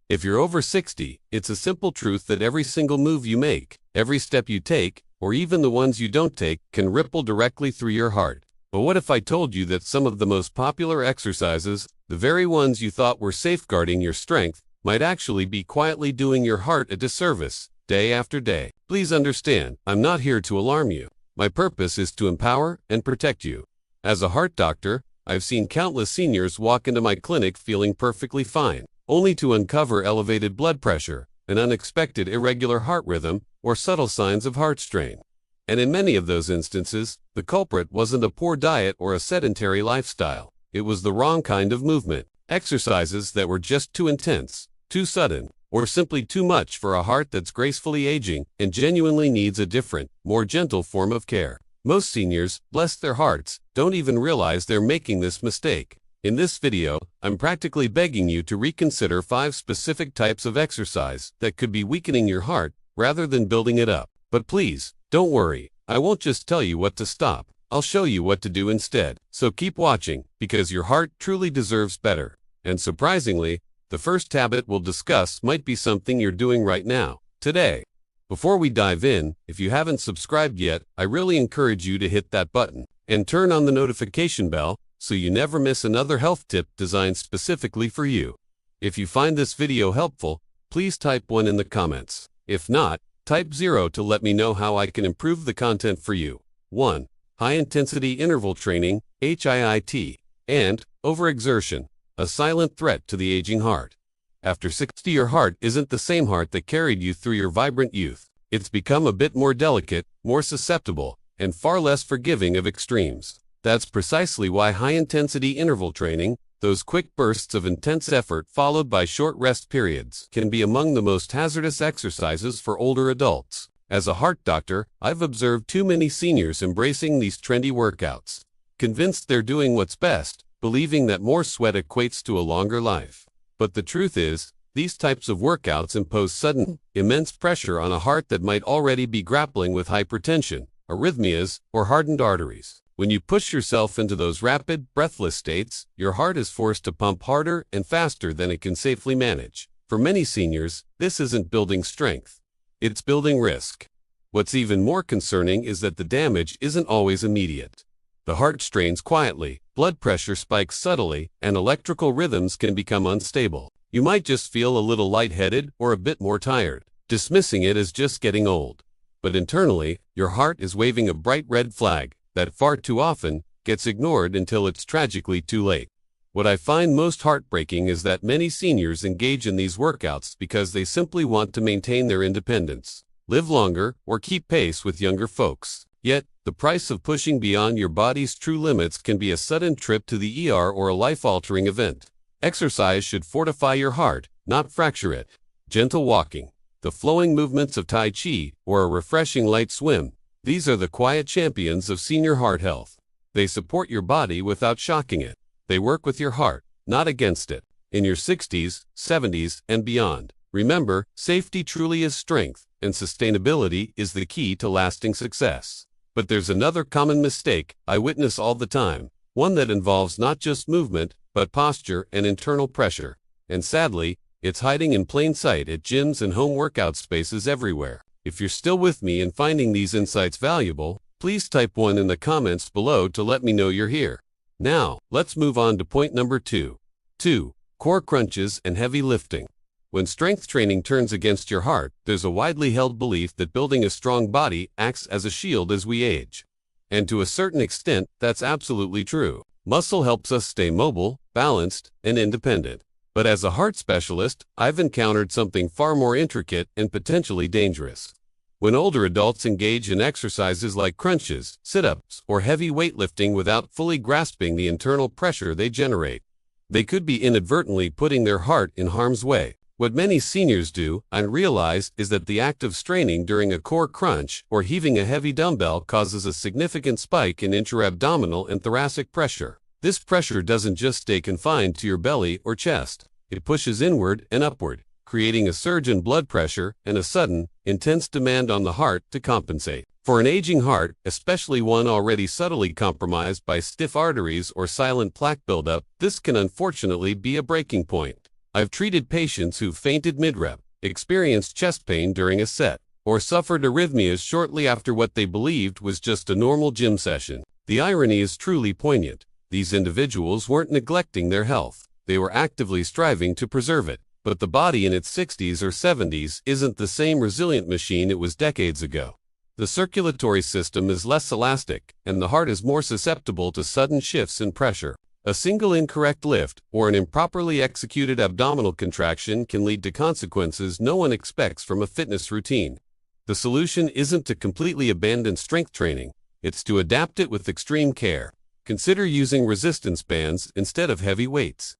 If you're over 60, it's a simple truth that every single move you make, every step you take, or even the ones you don't take, can ripple directly through your heart. But what if I told you that some of the most popular exercises, the very ones you thought were safeguarding your strength, might actually be quietly doing your heart a disservice, day after day? Please understand, I'm not here to alarm you. My purpose is to empower and protect you. As a heart doctor, I've seen countless seniors walk into my clinic feeling perfectly fine, only to uncover elevated blood pressure, an unexpected irregular heart rhythm, or subtle signs of heart strain. And in many of those instances, the culprit wasn't a poor diet or a sedentary lifestyle. It was the wrong kind of movement, exercises that were just too intense, too sudden, or simply too much for a heart that's gracefully aging and genuinely needs a different, more gentle form of care. Most seniors, bless their hearts, don't even realize they're making this mistake. In this video, I'm practically begging you to reconsider 5 specific types of exercise that could be weakening your heart rather than building it up. But please, don't worry, I won't just tell you what to stop, I'll show you what to do instead. So keep watching, because your heart truly deserves better. And surprisingly, the first habit we'll discuss might be something you're doing right now, today. Before we dive in, if you haven't subscribed yet, I really encourage you to hit that button and turn on the notification bell so you never miss another health tip designed specifically for you. If you find this video helpful, please type 1 in the comments. If not, type 0 to let me know how I can improve the content for you. 1. High-intensity interval training, HIIT, and overexertion, a silent threat to the aging heart. After 60, your heart isn't the same heart that carried you through your vibrant youth. It's become a bit more delicate, more susceptible, and far less forgiving of extremes. That's precisely why high-intensity interval training, those quick bursts of intense effort followed by short rest periods, can be among the most hazardous exercises for older adults. As a heart doctor, I've observed too many seniors embracing these trendy workouts, convinced they're doing what's best, believing that more sweat equates to a longer life. But the truth is, these types of workouts impose sudden, immense pressure on a heart that might already be grappling with hypertension, arrhythmias, or hardened arteries. When you push yourself into those rapid, breathless states, your heart is forced to pump harder and faster than it can safely manage. For many seniors, this isn't building strength. It's building risk. What's even more concerning is that the damage isn't always immediate. The heart strains quietly, blood pressure spikes subtly, and electrical rhythms can become unstable. You might just feel a little lightheaded or a bit more tired, dismissing it as just getting old. But internally, your heart is waving a bright red flag that far too often gets ignored until it's tragically too late. What I find most heartbreaking is that many seniors engage in these workouts because they simply want to maintain their independence, live longer, or keep pace with younger folks. Yet, the price of pushing beyond your body's true limits can be a sudden trip to the ER or a life-altering event. Exercise should fortify your heart, not fracture it. Gentle walking, the flowing movements of Tai Chi, or a refreshing light swim, these are the quiet champions of senior heart health. They support your body without shocking it. They work with your heart, not against it. In your 60s, 70s, and beyond, remember, safety truly is strength, and sustainability is the key to lasting success. But there's another common mistake I witness all the time, one that involves not just movement, but posture and internal pressure. And sadly, it's hiding in plain sight at gyms and home workout spaces everywhere. If you're still with me and finding these insights valuable, please type 1 in the comments below to let me know you're here. Now, let's move on to point number 2. 2. Core crunches and heavy lifting. When strength training turns against your heart, there's a widely held belief that building a strong body acts as a shield as we age. And to a certain extent, that's absolutely true. Muscle helps us stay mobile, balanced, and independent. But as a heart specialist, I've encountered something far more intricate and potentially dangerous. When older adults engage in exercises like crunches, sit-ups, or heavy weightlifting without fully grasping the internal pressure they generate, they could be inadvertently putting their heart in harm's way. What many seniors do and realize is that the act of straining during a core crunch or heaving a heavy dumbbell causes a significant spike in intra-abdominal and thoracic pressure. This pressure doesn't just stay confined to your belly or chest. It pushes inward and upward, creating a surge in blood pressure and a sudden, intense demand on the heart to compensate. For an aging heart, especially one already subtly compromised by stiff arteries or silent plaque buildup, this can unfortunately be a breaking point. I've treated patients who fainted mid-rep, experienced chest pain during a set, or suffered arrhythmias shortly after what they believed was just a normal gym session. The irony is truly poignant. These individuals weren't neglecting their health. They were actively striving to preserve it. But the body in its 60s or 70s isn't the same resilient machine it was decades ago. The circulatory system is less elastic, and the heart is more susceptible to sudden shifts in pressure. A single incorrect lift or an improperly executed abdominal contraction can lead to consequences no one expects from a fitness routine. The solution isn't to completely abandon strength training, it's to adapt it with extreme care. Consider using resistance bands instead of heavy weights.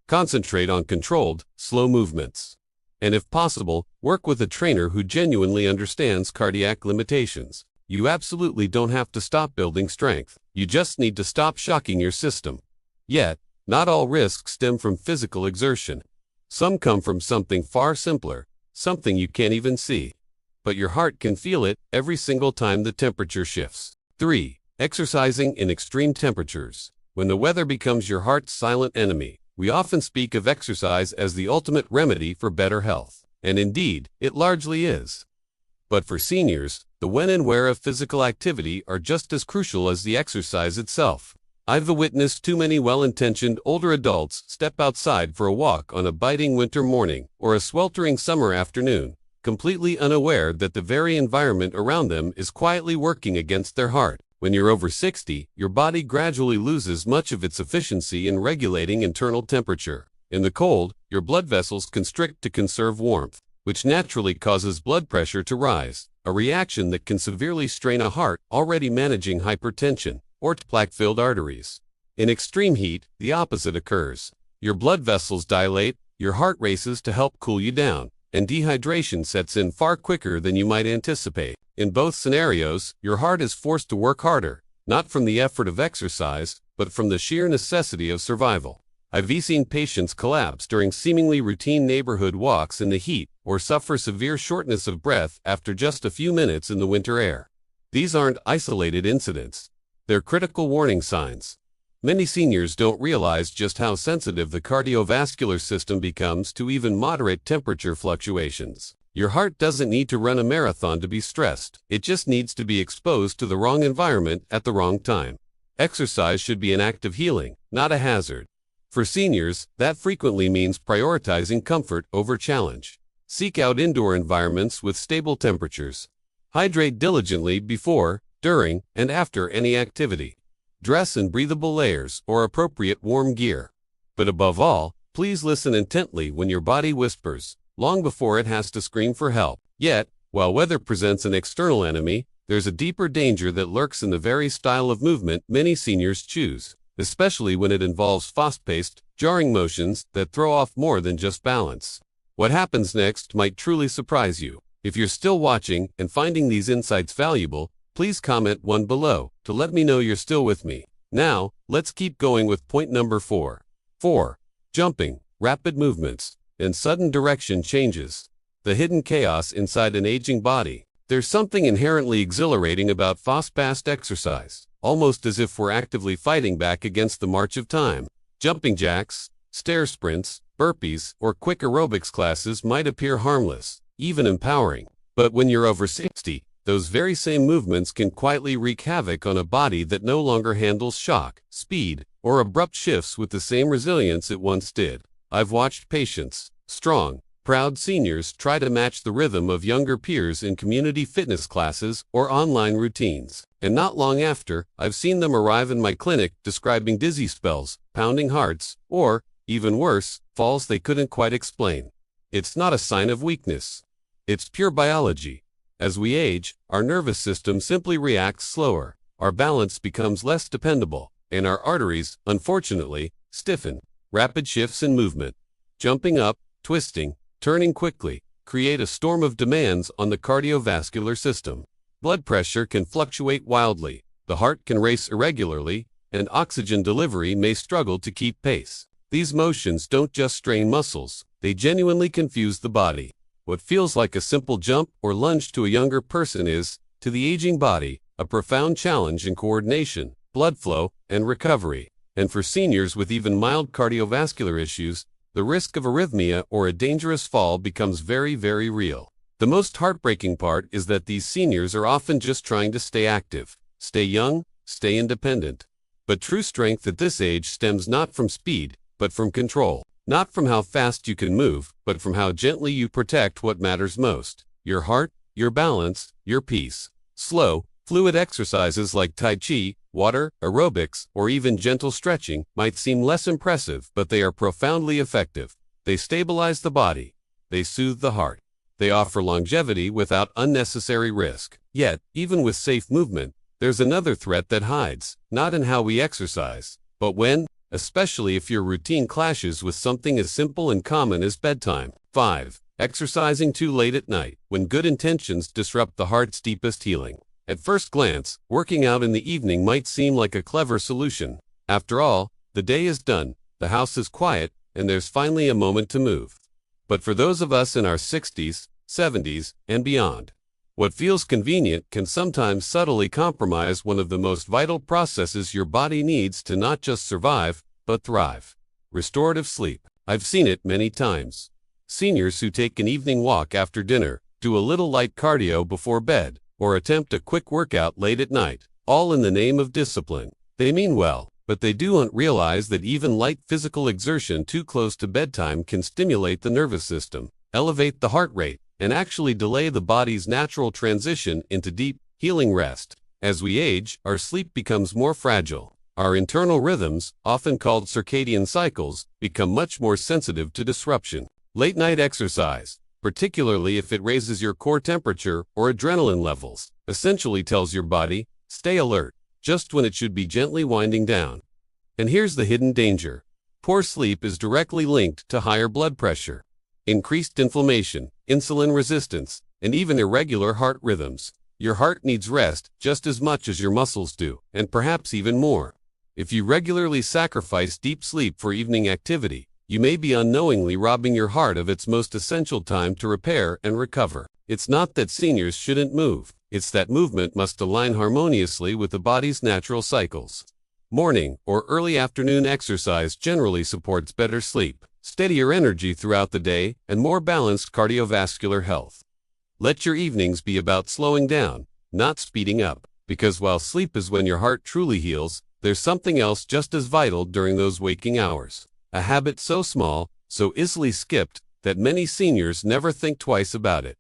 Concentrate on controlled, slow movements. And if possible, work with a trainer who genuinely understands cardiac limitations. You absolutely don't have to stop building strength. You just need to stop shocking your system. Yet, not all risks stem from physical exertion. Some come from something far simpler, something you can't even see. But your heart can feel it every single time the temperature shifts. 3. Exercising in extreme temperatures. When the weather becomes your heart's silent enemy, we often speak of exercise as the ultimate remedy for better health. And indeed, it largely is. But for seniors, the when and where of physical activity are just as crucial as the exercise itself. I've witnessed too many well-intentioned older adults step outside for a walk on a biting winter morning or a sweltering summer afternoon, completely unaware that the very environment around them is quietly working against their heart. When you're over 60, your body gradually loses much of its efficiency in regulating internal temperature. In the cold, your blood vessels constrict to conserve warmth, which naturally causes blood pressure to rise, a reaction that can severely strain a heart already managing hypertension or plaque-filled arteries. In extreme heat, the opposite occurs. Your blood vessels dilate, your heart races to help cool you down, and dehydration sets in far quicker than you might anticipate. In both scenarios, your heart is forced to work harder, not from the effort of exercise, but from the sheer necessity of survival. I've seen patients collapse during seemingly routine neighborhood walks in the heat or suffer severe shortness of breath after just a few minutes in the winter air. These aren't isolated incidents. They're critical warning signs. Many seniors don't realize just how sensitive the cardiovascular system becomes to even moderate temperature fluctuations. Your heart doesn't need to run a marathon to be stressed. It just needs to be exposed to the wrong environment at the wrong time. Exercise should be an act of healing, not a hazard. For seniors, that frequently means prioritizing comfort over challenge. Seek out indoor environments with stable temperatures. Hydrate diligently before, during, and after any activity. Dress in breathable layers or appropriate warm gear. But above all, please listen intently when your body whispers, long before it has to scream for help. Yet, while weather presents an external enemy, there's a deeper danger that lurks in the very style of movement many seniors choose, especially when it involves fast-paced, jarring motions that throw off more than just balance. What happens next might truly surprise you. If you're still watching and finding these insights valuable, please comment one below to let me know you're still with me. Now, let's keep going with point number 4. 4. Jumping, rapid movements, and sudden direction changes. The hidden chaos inside an aging body. There's something inherently exhilarating about fast-paced exercise, almost as if we're actively fighting back against the march of time. Jumping jacks, stair sprints, burpees, or quick aerobics classes might appear harmless, even empowering. But when you're over 60, those very same movements can quietly wreak havoc on a body that no longer handles shock, speed, or abrupt shifts with the same resilience it once did. I've watched patients, strong, proud seniors try to match the rhythm of younger peers in community fitness classes or online routines. And not long after, I've seen them arrive in my clinic describing dizzy spells, pounding hearts, or, even worse, falls they couldn't quite explain. It's not a sign of weakness. It's pure biology. As we age, our nervous system simply reacts slower, our balance becomes less dependable, and our arteries, unfortunately, stiffen. Rapid shifts in movement, jumping up, twisting, turning quickly, create a storm of demands on the cardiovascular system. Blood pressure can fluctuate wildly, the heart can race irregularly, and oxygen delivery may struggle to keep pace. These motions don't just strain muscles, they genuinely confuse the body. What feels like a simple jump or lunge to a younger person is, to the aging body, a profound challenge in coordination, blood flow, and recovery. And for seniors with even mild cardiovascular issues, the risk of arrhythmia or a dangerous fall becomes very, very real. The most heartbreaking part is that these seniors are often just trying to stay active, stay young, stay independent. But true strength at this age stems not from speed, but from control. Not from how fast you can move, but from how gently you protect what matters most: your heart, your balance, your peace. Slow, fluid exercises like Tai Chi, water, aerobics, or even gentle stretching might seem less impressive, but they are profoundly effective. They stabilize the body. They soothe the heart. They offer longevity without unnecessary risk. Yet, even with safe movement, there's another threat that hides, not in how we exercise, but when, especially if your routine clashes with something as simple and common as bedtime. 5. Exercising too late at night, when good intentions disrupt the heart's deepest healing. At first glance, working out in the evening might seem like a clever solution. After all, the day is done, the house is quiet, and there's finally a moment to move. But for those of us in our 60s, 70s, and beyond, what feels convenient can sometimes subtly compromise one of the most vital processes your body needs to not just survive, but thrive. Restorative sleep. I've seen it many times. Seniors who take an evening walk after dinner, do a little light cardio before bed, or attempt a quick workout late at night, all in the name of discipline. They mean well, but they don't realize that even light physical exertion too close to bedtime can stimulate the nervous system, elevate the heart rate, and actually delay the body's natural transition into deep, healing rest. As we age, our sleep becomes more fragile. Our internal rhythms, often called circadian cycles, become much more sensitive to disruption. Late-night exercise, particularly if it raises your core temperature or adrenaline levels, essentially tells your body, stay alert, just when it should be gently winding down. And here's the hidden danger. Poor sleep is directly linked to higher blood pressure, increased inflammation, insulin resistance, and even irregular heart rhythms. Your heart needs rest just as much as your muscles do, and perhaps even more. If you regularly sacrifice deep sleep for evening activity, you may be unknowingly robbing your heart of its most essential time to repair and recover. It's not that seniors shouldn't move, it's that movement must align harmoniously with the body's natural cycles. Morning or early afternoon exercise generally supports better sleep, steadier energy throughout the day, and more balanced cardiovascular health. Let your evenings be about slowing down, not speeding up, because while sleep is when your heart truly heals, there's something else just as vital during those waking hours. A habit so small, so easily skipped, that many seniors never think twice about it,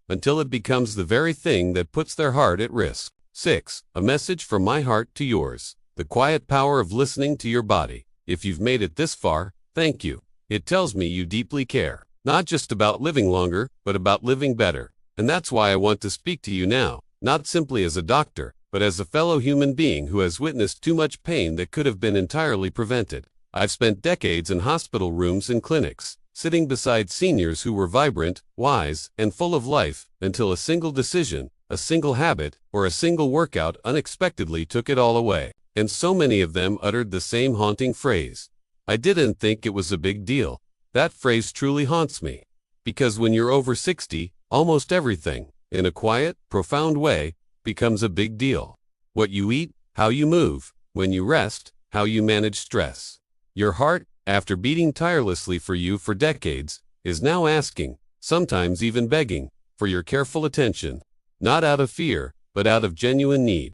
until it becomes the very thing that puts their heart at risk. 6. A message from my heart to yours. The quiet power of listening to your body. If you've made it this far, thank you. It tells me you deeply care, not just about living longer, but about living better. And that's why I want to speak to you now, not simply as a doctor, but as a fellow human being who has witnessed too much pain that could have been entirely prevented. I've spent decades in hospital rooms and clinics, sitting beside seniors who were vibrant, wise, and full of life, until a single decision, a single habit, or a single workout unexpectedly took it all away. And so many of them uttered the same haunting phrase: I didn't think it was a big deal. That phrase truly haunts me. Because when you're over 60, almost everything, in a quiet, profound way, becomes a big deal. What you eat, how you move, when you rest, how you manage stress. Your heart, after beating tirelessly for you for decades, is now asking, sometimes even begging, for your careful attention. Not out of fear, but out of genuine need.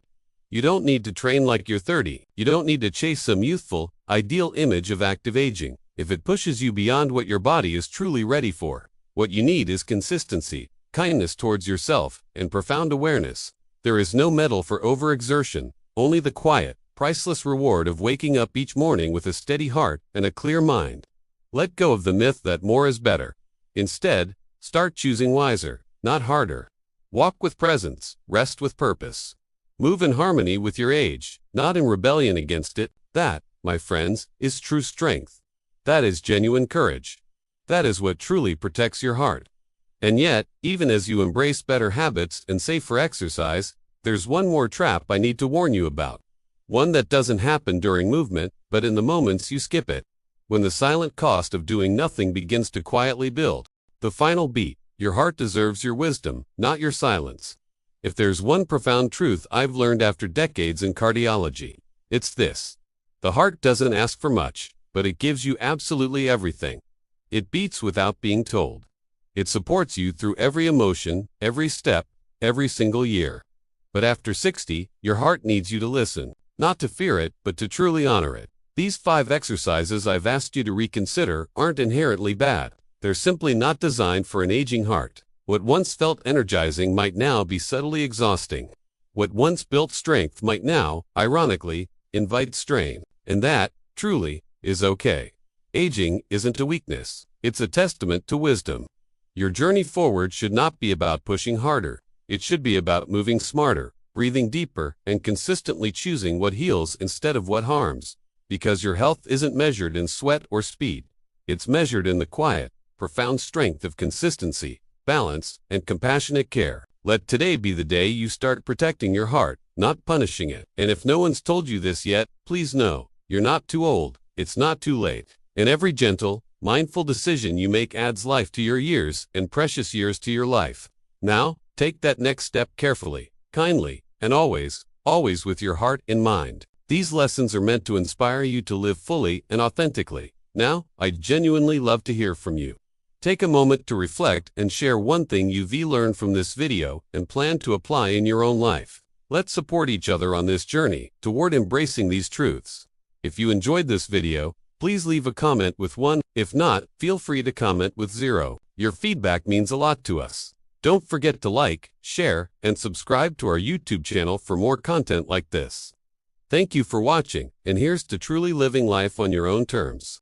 You don't need to train like you're 30. You don't need to chase some youthful, ideal image of active aging, if it pushes you beyond what your body is truly ready for. What you need is consistency, kindness towards yourself, and profound awareness. There is no medal for overexertion, only the quiet, priceless reward of waking up each morning with a steady heart and a clear mind. Let go of the myth that more is better. Instead, start choosing wiser, not harder. Walk with presence, rest with purpose. Move in harmony with your age, not in rebellion against it. That, my friends, is true strength. That is genuine courage. That is what truly protects your heart. And yet, even as you embrace better habits and safer exercise, there's one more trap I need to warn you about. One that doesn't happen during movement, but in the moments you skip it. When the silent cost of doing nothing begins to quietly build. The final beat. Your heart deserves your wisdom, not your silence. If there's one profound truth I've learned after decades in cardiology, it's this. The heart doesn't ask for much, but it gives you absolutely everything. It beats without being told. It supports you through every emotion, every step, every single year. But after 60, your heart needs you to listen, not to fear it, but to truly honor it. These 5 exercises I've asked you to reconsider aren't inherently bad. They're simply not designed for an aging heart. What once felt energizing might now be subtly exhausting. What once built strength might now, ironically, invite strain. And that, truly, is okay. Aging isn't a weakness. It's a testament to wisdom. Your journey forward should not be about pushing harder. It should be about moving smarter, breathing deeper, and consistently choosing what heals instead of what harms. Because your health isn't measured in sweat or speed. It's measured in the quiet, profound strength of consistency, balance, and compassionate care. Let today be the day you start protecting your heart, not punishing it. And if no one's told you this yet, please know, you're not too old. It's not too late. And every gentle, mindful decision you make adds life to your years and precious years to your life. Now, take that next step carefully, kindly, and always, always with your heart in mind. These lessons are meant to inspire you to live fully and authentically. Now, I'd genuinely love to hear from you. Take a moment to reflect and share one thing you've learned from this video and plan to apply in your own life. Let's support each other on this journey toward embracing these truths. If you enjoyed this video, please leave a comment with 1. If not, feel free to comment with 0. Your feedback means a lot to us. Don't forget to like, share, and subscribe to our YouTube channel for more content like this. Thank you for watching, and here's to truly living life on your own terms.